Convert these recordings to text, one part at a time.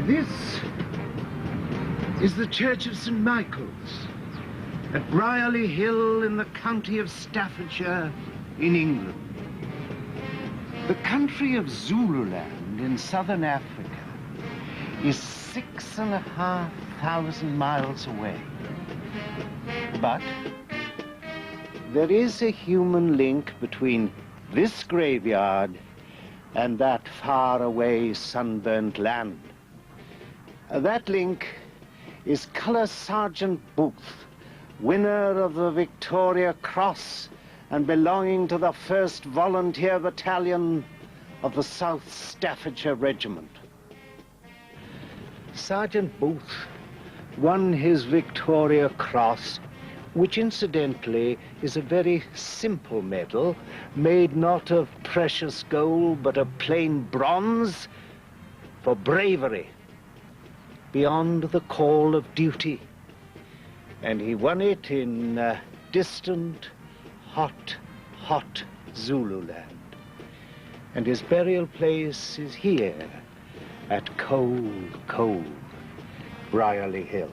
This is the Church of St. Michael's at Brierley Hill in the county of Staffordshire in England. The country of Zululand in southern Africa is 6,500 miles away. But there is a human link between this graveyard and that faraway sunburnt land. That link is Col Sgt Booth, winner of the Victoria Cross and belonging to the 1st Volunteer Battalion of the South Staffordshire Regiment. Sergeant Booth won his Victoria Cross, which incidentally is a very simple medal, made not of precious gold but of plain bronze, for bravery beyond the call of duty. And he won it in distant, hot Zululand. And his burial place is here at cold Brierley Hill.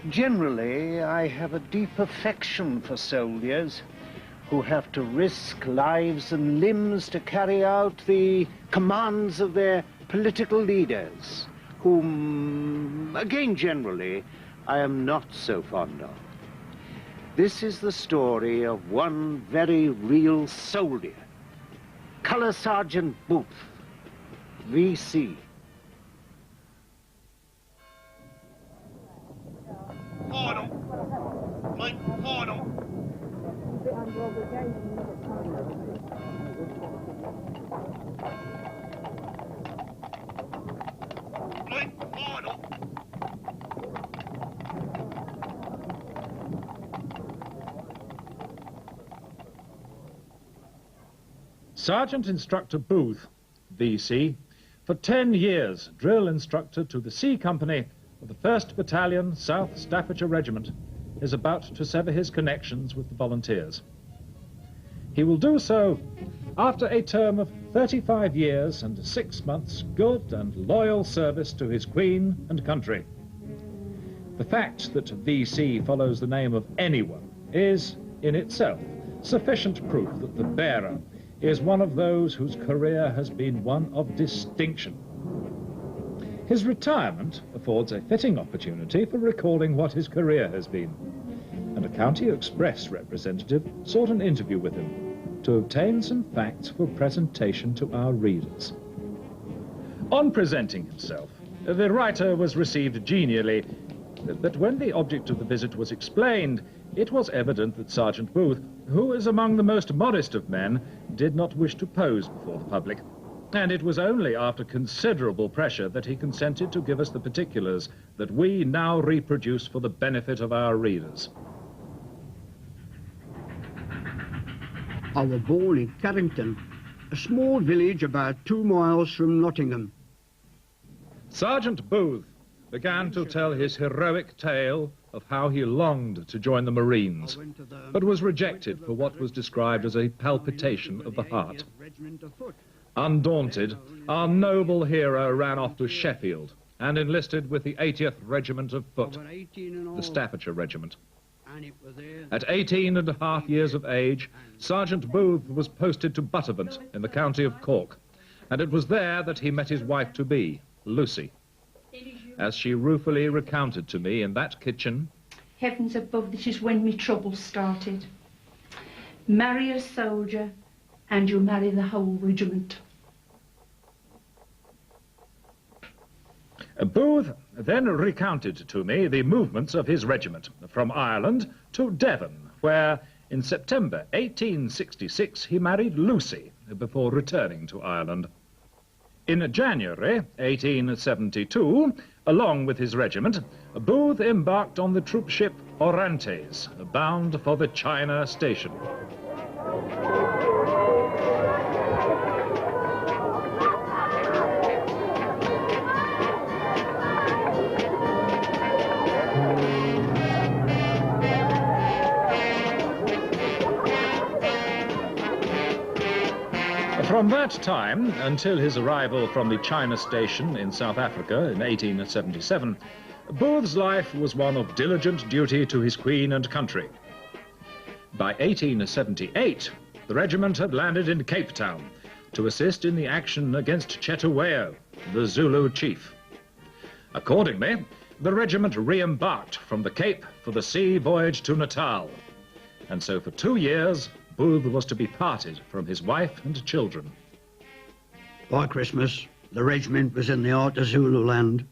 Generally, I have a deep affection for soldiers who have to risk lives and limbs to carry out the commands of their political leaders, whom, again, generally, I am not so fond of. This is the story of one very real soldier, Col Sgt Booth, VC. Pardon. Mate, pardon. Mate, pardon. Sergeant Instructor Booth, VC, for 10 years drill instructor to the C Company of the 1st Battalion, South Staffordshire Regiment, is about to sever his connections with the volunteers. He will do so after a term of 35 years and 6 months' good and loyal service to his Queen and country. The fact that VC follows the name of anyone is, in itself, sufficient proof that the bearer is one of those whose career has been one of distinction. His retirement affords a fitting opportunity for recalling what his career has been, and a County Express representative sought an interview with him to obtain some facts for presentation to our readers. On presenting himself, the writer was received genially, but when the object of the visit was explained, it was evident that Sergeant Booth, who is among the most modest of men, did not wish to pose before the public. And it was only after considerable pressure that he consented to give us the particulars that we now reproduce for the benefit of our readers. I was born in Carrington, a small village about 2 miles from Nottingham. Sergeant Booth began to tell his heroic tale of how he longed to join the Marines, but was rejected for what was described as a palpitation of the heart. Undaunted, our noble hero ran off to Sheffield and enlisted with the 80th Regiment of Foot, the Staffordshire Regiment. At 18.5 years of age, Sergeant Booth was posted to Buttervant in the county of Cork, and it was there that he met his wife-to-be, Lucy. As she ruefully recounted to me in that kitchen, "Heavens above, this is when me troubles started. Marry a soldier and you'll marry the whole regiment." Booth then recounted to me the movements of his regiment from Ireland to Devon, where in September 1866 he married Lucy before returning to Ireland. In January 1872, along with his regiment, Booth embarked on the troop ship Orantes, bound for the China station. From From that time until his arrival from the China Station in South Africa in 1877, Booth's life was one of diligent duty to his queen and country. By 1878, the regiment had landed in Cape Town to assist in the action against Cetshwayo, the Zulu chief. Accordingly, the regiment re-embarked from the Cape for the sea voyage to Natal, and so for 2 years Booth was to be parted from his wife and children. By Christmas, the regiment was in the heart of Zululand,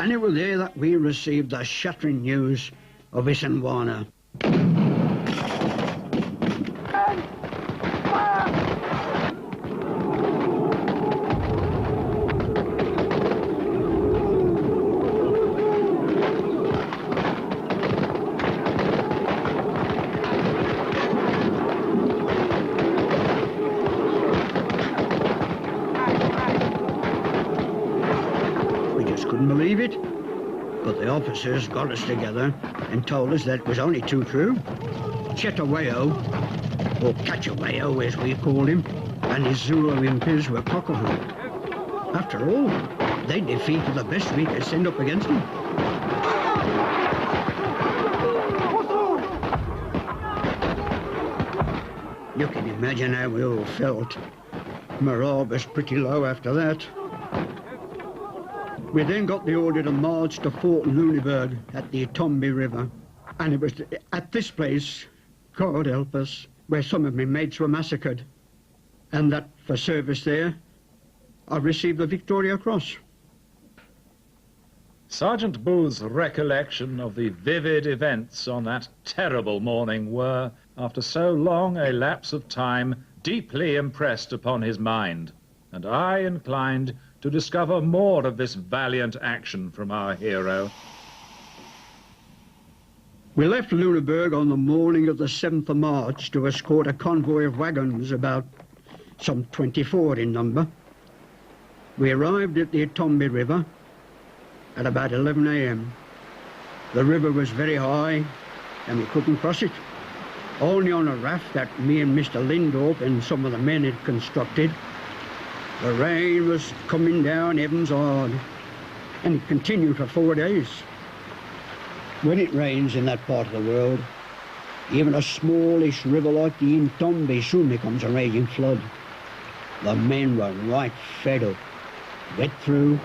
and it was there that we received the shattering news of Isandlwana. Couldn't believe it, but the officers got us together and told us that it was only too true. Cetshwayo, or Cetshwayo as we called him, and his Zulu impies were cockahoo. After all, they defeated the best we could send up against them. You can imagine how we all felt. Morale was pretty low after that. We then got the order to march to Fort Lüneburg at the Itombe River. And it was at this place, God help us, where some of my mates were massacred. And that for service there, I received the Victoria Cross. Sergeant Booth's recollection of the vivid events on that terrible morning were, after so long a lapse of time, deeply impressed upon his mind, and I inclined to discover more of this valiant action from our hero. We left Lüneburg on the morning of the 7th of March to escort a convoy of wagons, about some 24 in number. We arrived at the Itombe River at about 11 a.m. The river was very high and we couldn't cross it. Only on a raft that me and Mr. Lindorp and some of the men had constructed. The rain was coming down heavens hard, and it continued for 4 days. When it rains in that part of the world, even a smallish river like the Itombe soon becomes a raging flood. The men were right fed up, wet through,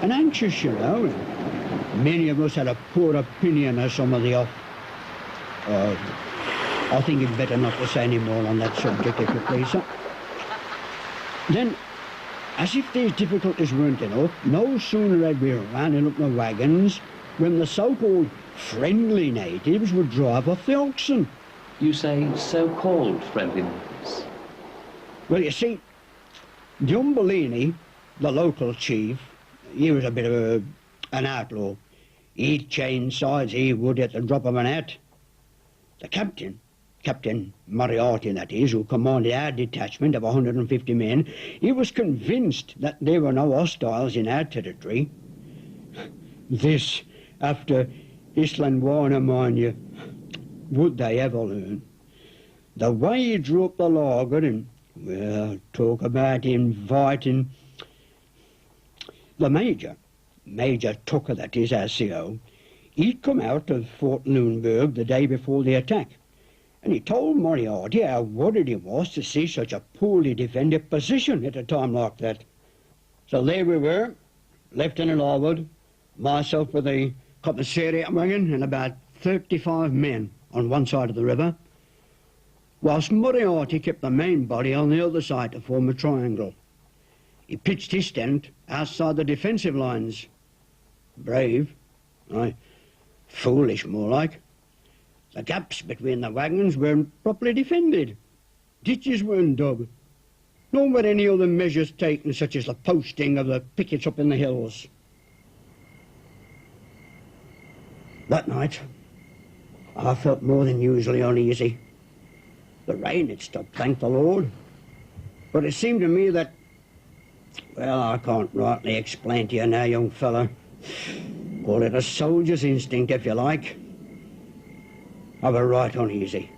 and anxious, you know. Many of us had a poor opinion of some of the I think it's better not to say any more on that subject, if you please, sir. Then, as if these difficulties weren't enough, no sooner had we ran up the wagons when the so-called friendly natives would drive off the oxen. You say so-called friendly natives? Well, you see, the Umbelini, the local chief, he was a bit of an outlaw. He'd change sides, he would, at the drop of an hat. The Captain Moriarty, that is, who commanded our detachment of 150 men, he was convinced that there were no hostiles in our territory. This, after Isandlwana, mind you, would they ever learn? The way he drew up the lager and, well, talk about inviting... The Major Tucker, that is, our CO, he'd come out of Fort Lüneburg the day before the attack. And he told Moriarty how worried he was to see such a poorly defended position at a time like that. So there we were, Lieutenant Harwood, myself with the commissariat wagon and about 35 men on one side of the river, whilst Moriarty kept the main body on the other side to form a triangle. He pitched his tent outside the defensive lines. Brave, aye, foolish more like. The gaps between the wagons weren't properly defended. Ditches weren't dug. Nor were any other measures taken, such as the posting of the pickets up in the hills. That night, I felt more than usually uneasy. The rain had stopped, thank the Lord. But it seemed to me that, well, I can't rightly explain to you now, young fella. Call it a soldier's instinct, if you like. I was right uneasy.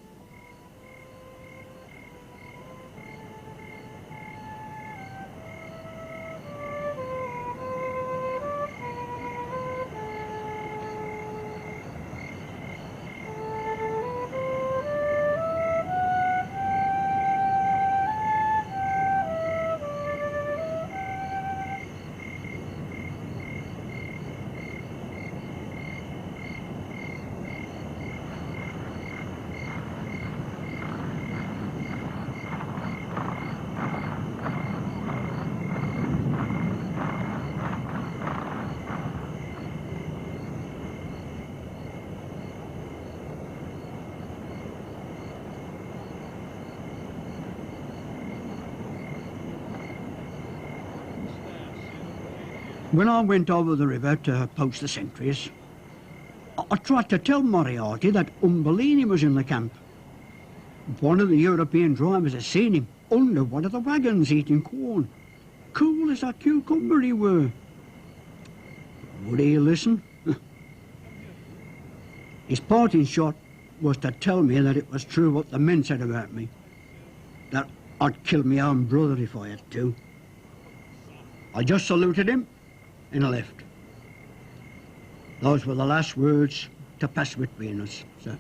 When I went over the river to post the sentries, I tried to tell Moriarty that Umbellini was in the camp. One of the European drivers had seen him under one of the wagons eating corn. Cool as a cucumber he were. Would he listen? His parting shot was to tell me that it was true what the men said about me. That I'd kill my own brother if I had to. I just saluted him and I left. Those were the last words to pass between us, sir.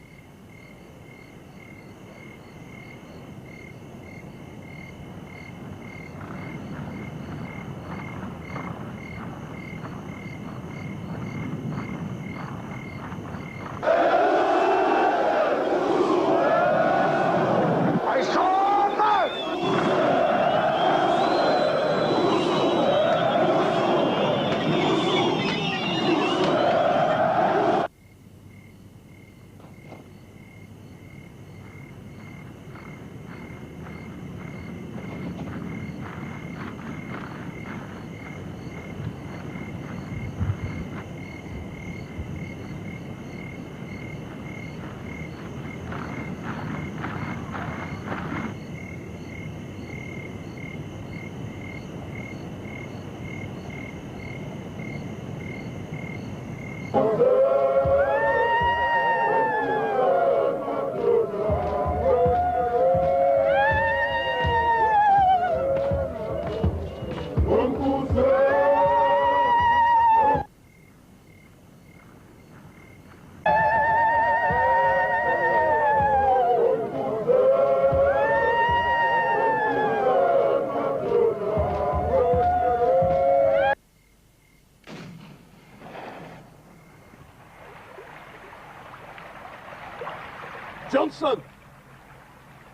Johnson!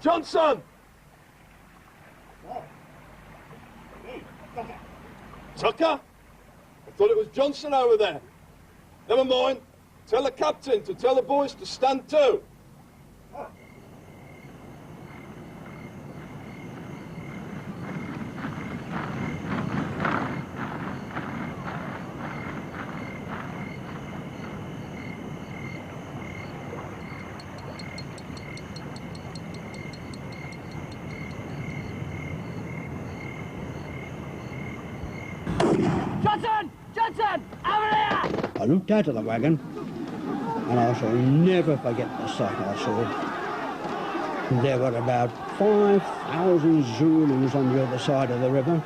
Johnson! Tucker? I thought it was Johnson over there. Never mind. Tell the captain to tell the boys to stand to. Johnson! Johnson! Over here! I looked out of the wagon and I shall never forget the sight I saw. There were about 5,000 Zulus on the other side of the river.